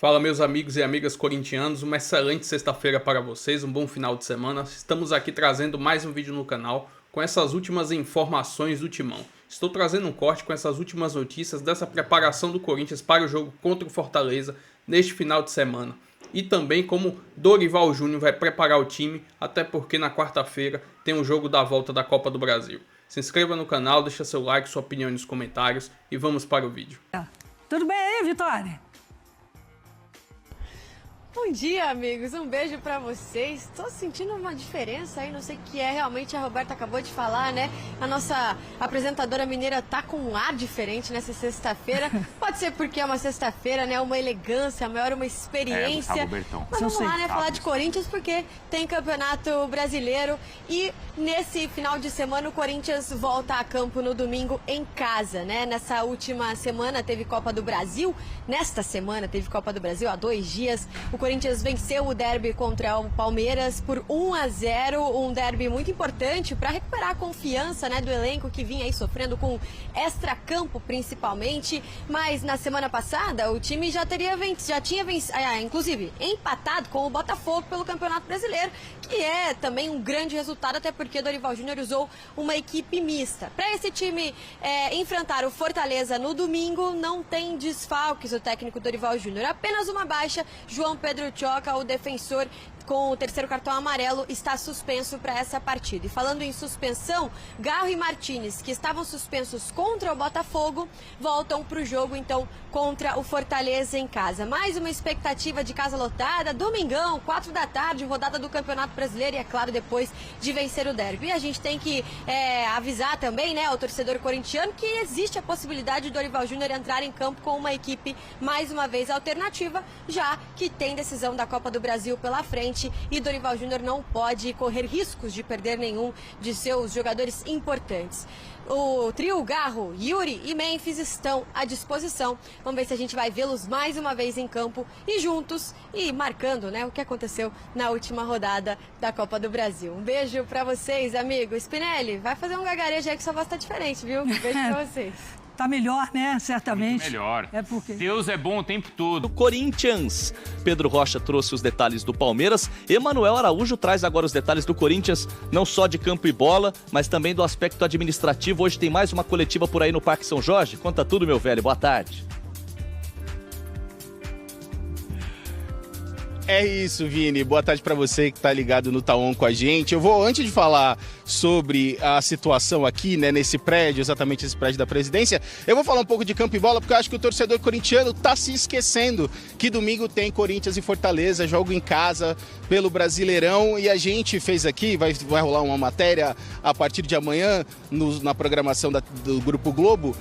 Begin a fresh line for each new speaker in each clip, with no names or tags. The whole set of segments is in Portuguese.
Fala, meus amigos e amigas corintianos, uma excelente sexta-feira para vocês, um bom final de semana. Estamos aqui trazendo mais um vídeo no canal com essas últimas informações do Timão. Estou trazendo um corte com essas últimas notícias dessa preparação do Corinthians para o jogo contra o Fortaleza neste final de semana. E também como Dorival Júnior vai preparar o time, até porque na quarta-feira tem o jogo da volta da Copa do Brasil. Se inscreva no canal, deixa seu like, sua opinião nos comentários e vamos para o vídeo.
Tudo bem aí, Vitória?
Bom dia, amigos. Um beijo pra vocês. Tô sentindo uma diferença aí, não sei o que é. Realmente a Roberta acabou de falar, né? A nossa apresentadora mineira tá com um ar diferente nessa sexta-feira. Pode ser porque é uma sexta-feira, né? Uma elegância maior, uma experiência. Mas vamos lá, né? Falar de Corinthians porque tem Campeonato Brasileiro e nesse final de semana o Corinthians volta a campo no domingo em casa, né? Nessa última semana teve Copa do Brasil. Nesta semana teve Copa do Brasil há 2 dias. O Corinthians venceu o derby contra o Palmeiras por 1-0, um derby muito importante para recuperar a confiança, né, do elenco que vinha aí sofrendo com extracampo principalmente, mas na semana passada o time já tinha vencido, inclusive empatado com o Botafogo pelo Campeonato Brasileiro, que é também um grande resultado, até porque Dorival Júnior usou uma equipe mista. Para esse time enfrentar o Fortaleza no domingo, não tem desfalques o técnico Dorival Júnior, apenas uma baixa. João Pedro Tchoca, o defensor com o 3º cartão amarelo, está suspenso para essa partida. E falando em suspensão, Garro e Martínez, que estavam suspensos contra o Botafogo, voltam para o jogo, então, contra o Fortaleza em casa. Mais uma expectativa de casa lotada, domingão, 4 da tarde, rodada do Campeonato Brasileiro e, é claro, depois de vencer o derby. E a gente tem que avisar também, né, ao torcedor corintiano que existe a possibilidade de Dorival Júnior entrar em campo com uma equipe, mais uma vez, alternativa, já que tem decisão da Copa do Brasil pela frente e Dorival Júnior não pode correr riscos de perder nenhum de seus jogadores importantes. O trio Garro, Yuri e Memphis estão à disposição. Vamos ver se a gente vai vê-los mais uma vez em campo e juntos e marcando, né, o que aconteceu na última rodada da Copa do Brasil. Um beijo pra vocês, amigo. Spinelli, vai fazer um gagarejo aí que sua voz tá diferente, viu? Um beijo pra vocês.
Tá melhor, né? Certamente.
Muito melhor.
É porque
Deus é bom o tempo todo.
Do Corinthians. Pedro Rocha trouxe os detalhes do Palmeiras. Emanuel Araújo traz agora os detalhes do Corinthians, não só de campo e bola, mas também do aspecto administrativo. Hoje tem mais uma coletiva por aí no Parque São Jorge. Conta tudo, meu velho. Boa tarde.
É isso, Vini. Boa tarde para você que tá ligado no Taon com a gente. Eu vou, antes de falar sobre a situação aqui, né, nesse prédio, exatamente esse prédio da presidência, eu vou falar um pouco de campo e bola, porque eu acho que o torcedor corintiano tá se esquecendo que domingo tem Corinthians e Fortaleza, jogo em casa pelo Brasileirão, e a gente fez aqui, vai rolar uma matéria a partir de amanhã na programação do Grupo Globo,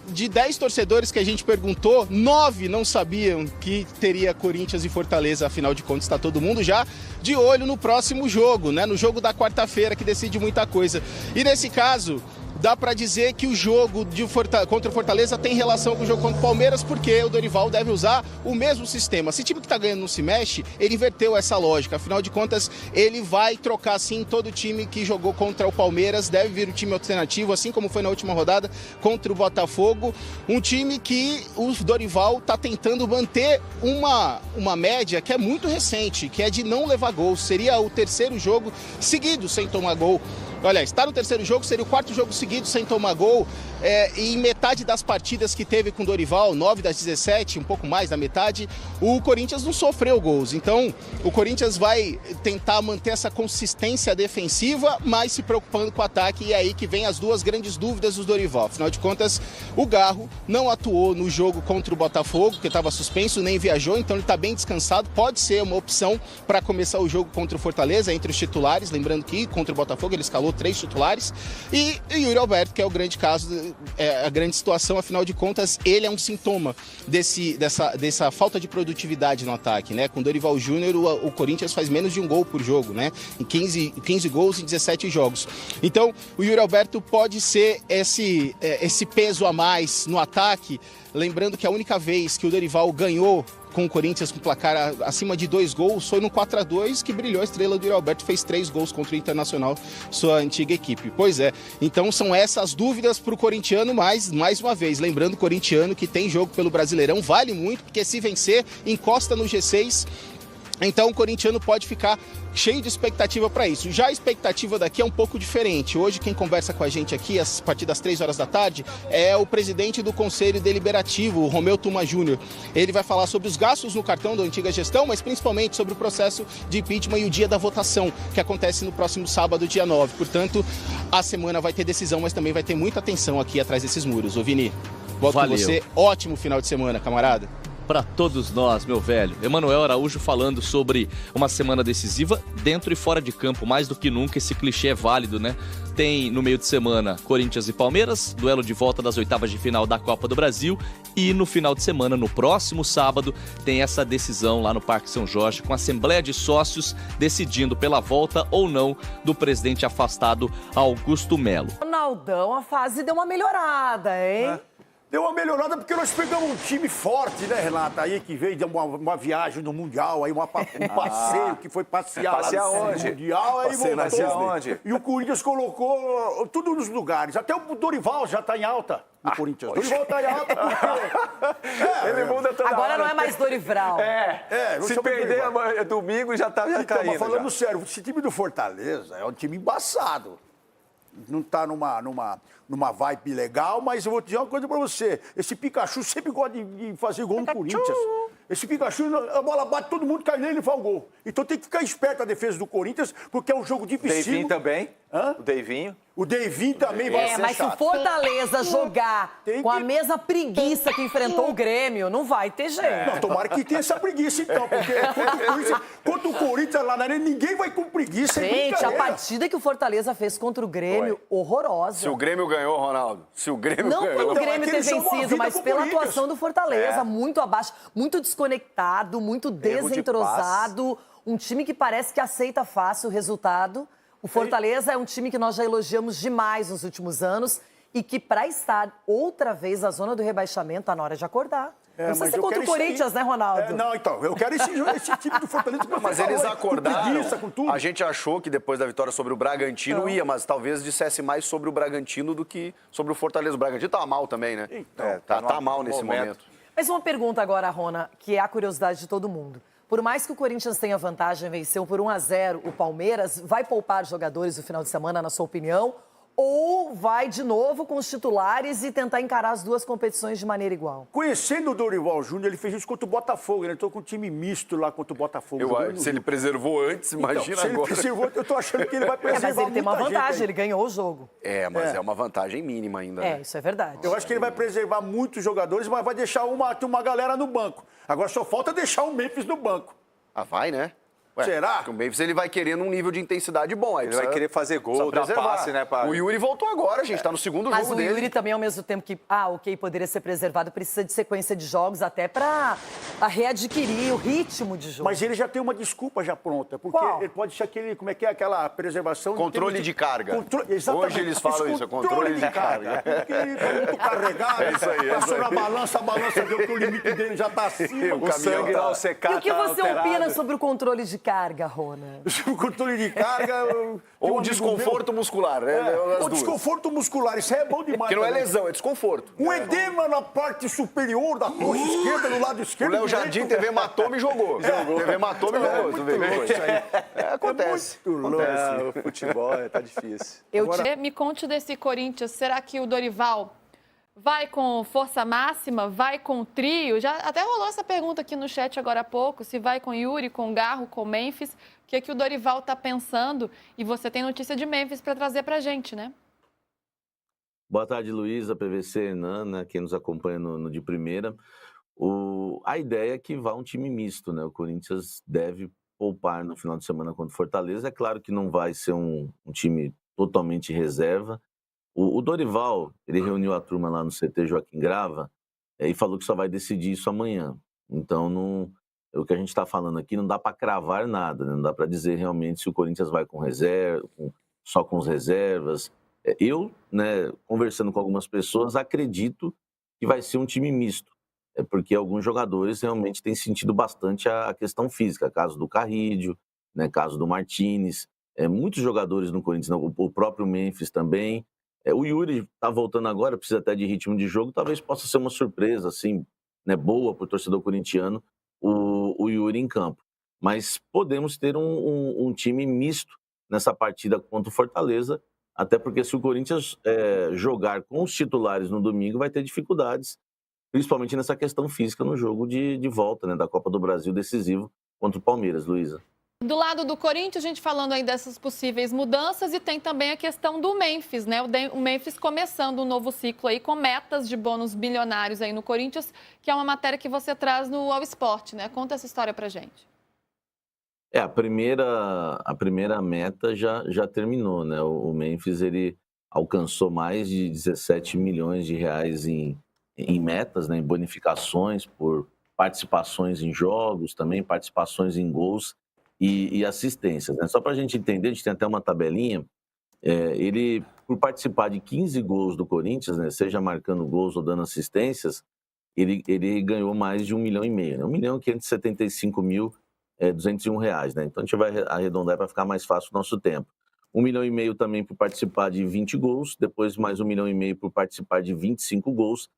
de 10 torcedores que a gente perguntou, 9 não sabiam que teria Corinthians e Fortaleza. Afinal de contas, está todo mundo já de olho no próximo jogo, né? No jogo da quarta-feira, que decide muita coisa. E nesse caso, dá para dizer que o jogo contra o Fortaleza tem relação com o jogo contra o Palmeiras, porque o Dorival deve usar o mesmo sistema. Se o time que está ganhando não se mexe, ele inverteu essa lógica. Afinal de contas, ele vai trocar sim todo o time que jogou contra o Palmeiras, deve vir o time alternativo, assim como foi na última rodada contra o Botafogo. Um time que o Dorival está tentando manter uma média que é muito recente, que é de não levar gols. Seria o 3º jogo seguido sem tomar gol. Olha, está no 3º jogo, seria o 4º jogo seguido sem tomar gol. E em metade das partidas que teve com o Dorival, 9 das 17, um pouco mais da metade, o Corinthians não sofreu gols. Então, o Corinthians vai tentar manter essa consistência defensiva, mas se preocupando com o ataque. E é aí que vem as duas grandes dúvidas do Dorival. Afinal de contas, o Garro não atuou no jogo contra o Botafogo, que estava suspenso, nem viajou, então ele está bem descansado. Pode ser uma opção para começar o jogo contra o Fortaleza, entre os titulares. Lembrando que contra o Botafogo ele escalou 3 titulares. E Yuri Alberto, que é o grande caso, a grande situação, afinal de contas, ele é um sintoma dessa falta de produtividade no ataque, né? Com Dorival Júnior, o Corinthians faz menos de um gol por jogo, né? Em 15 gols em 17 jogos. Então, o Yuri Alberto pode ser esse peso a mais no ataque. Lembrando que a única vez que o Dorival ganhou com o Corinthians com placar acima de 2 gols, foi no 4-2 que brilhou a estrela do Yuri Alberto, fez 3 gols contra o Internacional, sua antiga equipe. Pois é, então são essas dúvidas para o corintiano, mas, mais uma vez, lembrando o corintiano que tem jogo pelo Brasileirão, vale muito, porque se vencer, encosta no G6, então o corintiano pode ficar cheio de expectativa para isso. Já a expectativa daqui é um pouco diferente. Hoje quem conversa com a gente aqui, a partir das 3 horas da tarde, é o presidente do Conselho Deliberativo, o Romeu Tuma Júnior. Ele vai falar sobre os gastos no cartão da antiga gestão, mas principalmente sobre o processo de impeachment e o dia da votação, que acontece no próximo sábado, dia 9. Portanto, a semana vai ter decisão, mas também vai ter muita atenção aqui atrás desses muros. Ô Vini, volto com você. Ótimo final de semana, camarada.
Para todos nós, meu velho. Emanuel Araújo falando sobre uma semana decisiva dentro e fora de campo. Mais do que nunca, esse clichê é válido, né? Tem no meio de semana Corinthians e Palmeiras, duelo de volta das oitavas de final da Copa do Brasil. E no final de semana, no próximo sábado, tem essa decisão lá no Parque São Jorge, com a Assembleia de Sócios decidindo pela volta ou não do presidente afastado Augusto Melo.
Ronaldão, a fase deu uma melhorada, hein?
Deu uma melhorada porque nós pegamos um time forte, né, Renata? Aí que veio de uma viagem no Mundial, aí um passeio que foi passear
Passear
lá no
onde?
Mundial. Aí
Passear
voltou.
onde?
E o Corinthians colocou tudo nos lugares. Até o Dorival já está em alta no Corinthians. Dorival está em alta porque...
Ele muda toda
Agora
hora.
não é mais Dorival.
não
Se
chama
perder
Dorival.
domingo já tá
Então,
caindo.
mas falando
já.
sério, esse time do Fortaleza é um time embaçado. Não tá numa vibe legal, mas eu vou dizer uma coisa pra você. Esse Pikachu sempre gosta de fazer gol no Corinthians. Esse Pikachu, a bola bate, todo mundo cai nele e faz o gol. Então tem que ficar esperto a defesa do Corinthians, porque é um jogo
O
difícil.
Deivinho também.
Hã?
O Deivinho.
O Deivinho também vai ser
Mas se o
chato.
Fortaleza jogar
Tem
com a
que-
mesma preguiça que enfrentou o Grêmio, não vai ter jeito.
Não, tomara que tenha essa preguiça, então, porque contra o Corinthians lá na arena, ninguém vai com preguiça. é
Gente, a
brincadeira.
partida que o Fortaleza fez contra o Grêmio, horrorosa.
Se o Grêmio ganhou, Ronaldo. Se o Grêmio
Não
ganhou.
pelo
Então, é
Grêmio
que
ter
eles são uma
vencido,
vida
mas
com o
pela
Corinthians.
atuação do Fortaleza. Muito abaixo, muito desconectado, muito desentrosado. Um time que parece que aceita fácil o resultado. O Fortaleza é um time que nós já elogiamos demais nos últimos anos e que, para estar outra vez na zona do rebaixamento, está na hora de acordar. Não precisa
mas
ser
eu
contra o
quero isso aí.
Corinthians, né, Ronaldo?
Não, então, eu quero esse time do Fortaleza. que você
Mas
falou,
eles
com
acordaram.
preguiça, com tudo.
A gente achou que depois da vitória sobre o Bragantino ia, mas talvez dissesse mais sobre o Bragantino do que sobre o Fortaleza. O Bragantino tá mal também, né?
Então,
tá mal nesse momento.
Mas uma pergunta agora, Rona, que é a curiosidade de todo mundo. Por mais que o Corinthians tenha vantagem, venceu por 1-0 o Palmeiras, vai poupar jogadores no final de semana, na sua opinião? Ou vai de novo com os titulares e tentar encarar as duas competições de maneira igual?
Conhecendo o Dorival Júnior, ele fez isso contra o Botafogo, né? Ele entrou com um time misto lá contra o Botafogo. Jogando no
Se ele
Rio.
preservou antes, imagina
Então, se ele
agora.
preservou, eu tô achando que ele vai
É,
preservar
mas ele tem uma
muita gente
vantagem,
aí.
ele ganhou o jogo.
Mas é uma vantagem mínima ainda.
É,
né?
isso é verdade.
Eu acho que ele vai preservar muitos jogadores, mas vai deixar uma galera no banco. Agora só falta deixar o Memphis no banco.
Ah, vai, né?
Será?
Porque o Memphis ele vai querendo um nível de intensidade bom. Aí
Ele vai querer fazer gol, dar passe, né, pai?
O Yuri voltou agora, gente. Tá no segundo
Mas
jogo
o
dele.
Yuri também, ao mesmo tempo que, ok, poderia ser preservado, precisa de sequência de jogos até para readquirir o ritmo de jogo.
Mas ele já tem uma desculpa já pronta, porque
Qual?
ele pode ser aquele, como é que é aquela preservação... em
Controle
termos
de carga.
Exatamente.
Hoje eles falam isso, é controle de carga.
Porque ele tá muito carregado,
É isso aí, é
passou
isso
na
aí.
balança, a balança deu que o limite dele já tá acima.
O sangue lá, o secar
E o que
tá
você
alterado.
opina sobre o controle de carga, Rona?
O controle de carga...
Ou desconforto muscular, né? As
O
duas.
desconforto muscular, isso aí é bom demais.
Que não é
também.
lesão, é desconforto.
Um edema na parte superior da coxa esquerda, no lado
O
esquerdo.
Léo Jardim teve hematoma e jogou. Teve hematoma e jogou. Tu vê?
louco isso aí.
Acontece.
Muito louco.
O futebol tá difícil.
Me conte desse Corinthians, será que o Dorival vai com força máxima, vai com trio? Já até rolou essa pergunta aqui no chat agora há pouco, se vai com Yuri, com Garro, com Memphis, o que é que o Dorival tá pensando? E você tem notícia de Memphis para trazer pra gente, né?
Boa tarde, Luísa, PVC, Nana, quem nos acompanha no de primeira. A ideia é que vá um time misto, né? O Corinthians deve poupar no final de semana contra o Fortaleza. É claro que não vai ser um time totalmente reserva. O Dorival, ele reuniu a turma lá no CT Joaquim Grava e falou que só vai decidir isso amanhã. Então, o que a gente está falando aqui não dá para cravar nada, né? Não dá para dizer realmente se o Corinthians vai com reserva, só com as reservas. Eu, né, conversando com algumas pessoas, acredito que vai ser um time misto. é porque alguns jogadores realmente têm sentido bastante a questão física, caso do Carrídio, né, caso do Martínez, muitos jogadores no Corinthians, o próprio Memphis também. O Yuri está voltando agora, precisa até de ritmo de jogo, talvez possa ser uma surpresa, assim, né, boa para o torcedor corintiano, o Yuri em campo. Mas podemos ter um time misto nessa partida contra o Fortaleza, até porque se o Corinthians jogar com os titulares no domingo, vai ter dificuldades, principalmente nessa questão física no jogo de volta, né, da Copa do Brasil decisivo contra o Palmeiras, Luísa.
Do lado do Corinthians, a gente falando aí dessas possíveis mudanças e tem também a questão do Memphis, né? O Memphis começando um novo ciclo aí com metas de bônus bilionários aí no Corinthians, que é uma matéria que você traz no All Sport, né? Conta essa história pra gente.
A primeira meta já terminou, né? O Memphis, ele alcançou mais de 17 milhões de reais em metas, né? Em bonificações por participações em jogos, também participações em gols e assistências, né? Só para a gente entender, a gente tem até uma tabelinha, ele, por participar de 15 gols do Corinthians, né? Seja marcando gols ou dando assistências, ele ganhou mais de 1,5 milhão, né? 1.575.201 reais, né? Então a gente vai arredondar para ficar mais fácil o nosso tempo. 1,5 milhão também por participar de 20 gols, depois mais 1,5 milhão por participar de 25 gols,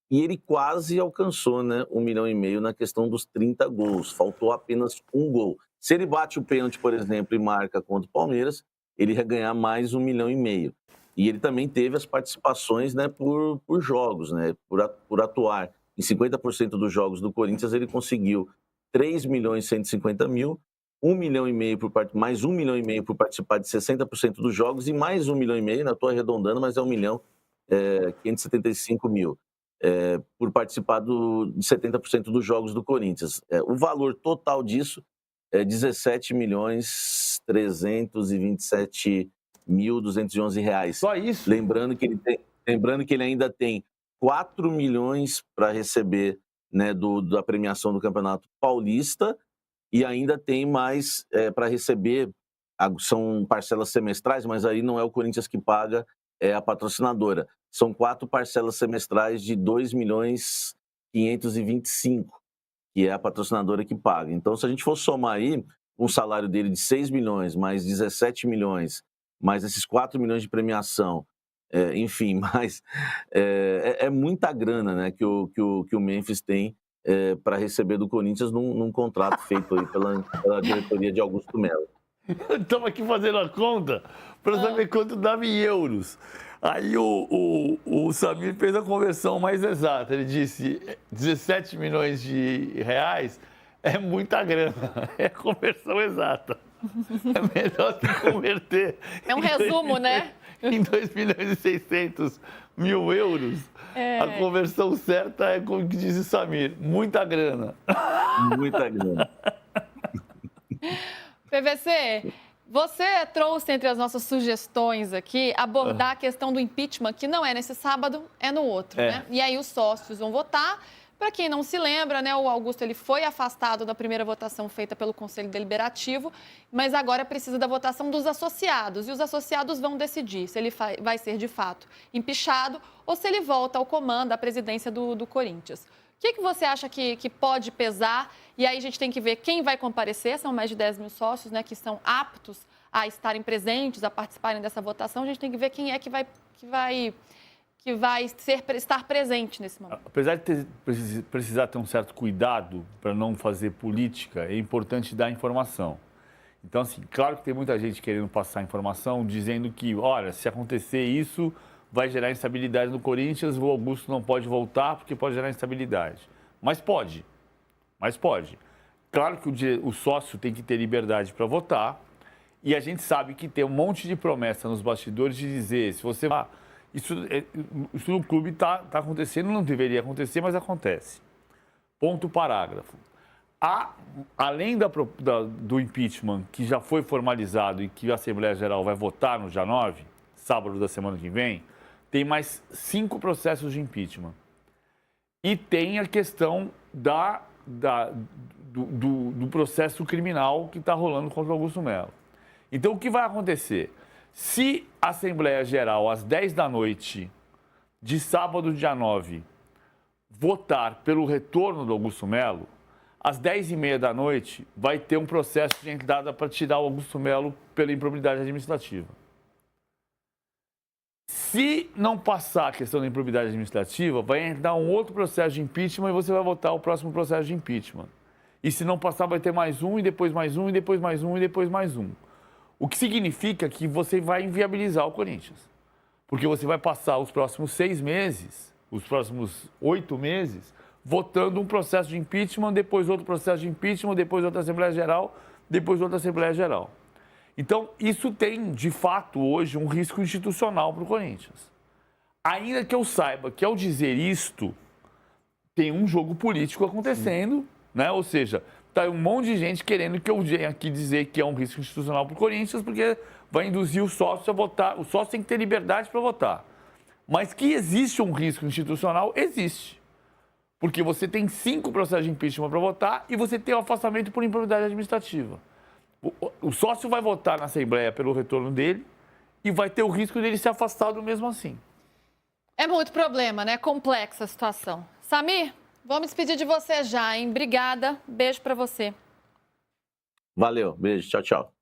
e ele quase alcançou, né, 1,5 milhão na questão dos 30 gols, faltou apenas um gol. Se ele bate o pênalti, por exemplo, e marca contra o Palmeiras, ele ia ganhar mais 1,5 milhão. E ele também teve as participações, né, por jogos, né, por atuar. Em 50% dos jogos do Corinthians, ele conseguiu 3.150.000, 1,5 milhão, mais 1,5 milhão por participar de 60% dos jogos e mais 1,5 milhão, né, estou arredondando, mas é 1.575.000. Por participar de 70% dos jogos do Corinthians. O valor total disso é 17.327.211 reais.
Só isso?
Lembrando que ele ainda tem 4 milhões para receber, né, da premiação do Campeonato Paulista e ainda tem mais para receber, são parcelas semestrais, mas aí não é o Corinthians que paga, é a patrocinadora. São 4 parcelas semestrais de 2.525.000, que é a patrocinadora que paga. Então, se a gente for somar aí um salário dele de 6 milhões, mais 17 milhões, mais esses 4 milhões de premiação, enfim, mas é muita grana, né, que o Memphis tem para receber do Corinthians num contrato feito aí pela diretoria de Augusto Melo.
Estamos aqui fazendo a conta para saber quanto dava em euros. Aí o Samir fez a conversão mais exata. Ele disse 17 milhões de reais é muita grana. É a conversão exata. É melhor se converter.
É um resumo, né?
Em 2.600.000 euros. A conversão certa é como que diz o Samir. Muita grana.
Muita grana.
PVC, você trouxe entre as nossas sugestões aqui abordar a questão do impeachment, que não é nesse sábado, é no outro, né? E aí os sócios vão votar. Para quem não se lembra, né, o Augusto ele foi afastado da primeira votação feita pelo Conselho Deliberativo, mas agora precisa da votação dos associados. E os associados vão decidir se ele vai ser, de fato, empichado ou se ele volta ao comando, à presidência do Corinthians. O que você acha que pode pesar? E aí a gente tem que ver quem vai comparecer, são mais de 10 mil sócios, né, que são aptos a estarem presentes, a participarem dessa votação. A gente tem que ver quem é que vai estar presente nesse momento.
Apesar de precisar ter um certo cuidado para não fazer política, é importante dar informação. Então, assim, claro que tem muita gente querendo passar informação, dizendo que, olha, se acontecer isso, vai gerar instabilidade no Corinthians, o Augusto não pode voltar porque pode gerar instabilidade. Mas pode. Claro que o sócio tem que ter liberdade para votar e a gente sabe que tem um monte de promessa nos bastidores de dizer, se você... Isso no clube está acontecendo, não deveria acontecer, mas acontece. Ponto parágrafo. Além do impeachment, que já foi formalizado e que a Assembleia Geral vai votar no dia 9, sábado da semana que vem, tem mais 5 processos de impeachment. E tem a questão do processo criminal que está rolando contra o Augusto Melo. Então, o que vai acontecer? Se a Assembleia Geral, às 10 da noite de sábado, dia 9, votar pelo retorno do Augusto Melo, às 10h30 da noite vai ter um processo de entrada para tirar o Augusto Melo pela improbidade administrativa. Se não passar a questão da improbidade administrativa, vai entrar um outro processo de impeachment e você vai votar o próximo processo de impeachment. E se não passar, vai ter mais um, e depois mais um, e depois mais um, e depois mais um. O que significa que você vai inviabilizar o Corinthians. Porque você vai passar os próximos 6 meses, os próximos 8 meses, votando um processo de impeachment, depois outro processo de impeachment, depois outra Assembleia Geral, depois outra Assembleia Geral. Então, isso tem, de fato, hoje, um risco institucional para o Corinthians. Ainda que eu saiba que, ao dizer isto, tem um jogo político acontecendo, né? Ou seja, tá um monte de gente querendo que eu venha aqui dizer que é um risco institucional para o Corinthians, porque vai induzir o sócio a votar. O sócio tem que ter liberdade para votar. Mas que existe um risco institucional, existe. Porque você tem 5 processos de impeachment para votar e você tem o afastamento por improbidade administrativa. O sócio vai votar na Assembleia pelo retorno dele e vai ter o risco dele ser afastado mesmo assim.
É muito problema, né? Complexa a situação. Samir, vamos despedir de você já, hein? Obrigada. Beijo pra você.
Valeu, beijo, tchau, tchau.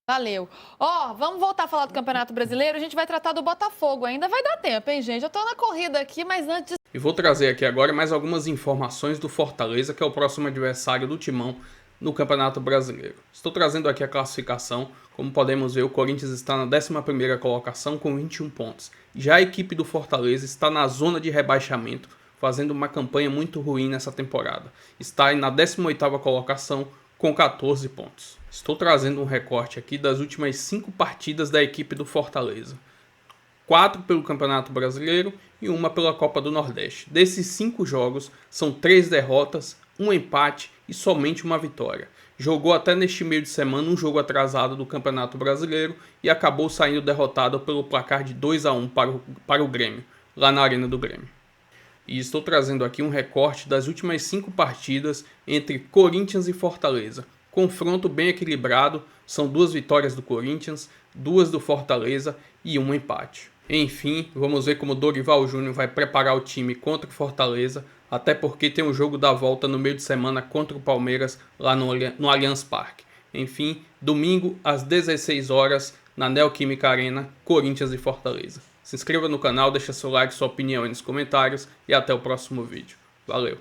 Valeu. Ó, vamos voltar a falar do Campeonato Brasileiro. A gente vai tratar do Botafogo. Ainda vai dar tempo, hein, gente? Eu tô na corrida aqui, mas antes...
E vou trazer aqui agora mais algumas informações do Fortaleza, que é o próximo adversário do Timão no Campeonato Brasileiro. Estou trazendo aqui a classificação. Como podemos ver, o Corinthians está na 11ª colocação com 21 pontos. Já a equipe do Fortaleza está na zona de rebaixamento, fazendo uma campanha muito ruim nessa temporada. Está aí na 18ª colocação com 14 pontos. Estou trazendo um recorte aqui das últimas 5 partidas da equipe do Fortaleza. 4 pelo Campeonato Brasileiro e 1 pela Copa do Nordeste. Desses 5 jogos, são 3 derrotas, 1 empate e somente 1 vitória. Jogou até neste meio de semana um jogo atrasado do Campeonato Brasileiro e acabou saindo derrotado pelo placar de 2-1 para o Grêmio, lá na Arena do Grêmio. E estou trazendo aqui um recorte das últimas 5 partidas entre Corinthians e Fortaleza. Confronto bem equilibrado, são 2 vitórias do Corinthians, 2 do Fortaleza e 1 empate. Enfim, vamos ver como Dorival Júnior vai preparar o time contra o Fortaleza, até porque tem um jogo da volta no meio de semana contra o Palmeiras lá no Allianz Parque. Enfim, domingo às 16 horas na Neoquímica Arena, Corinthians e Fortaleza. Se inscreva no canal, deixa seu like, sua opinião aí nos comentários e até o próximo vídeo. Valeu!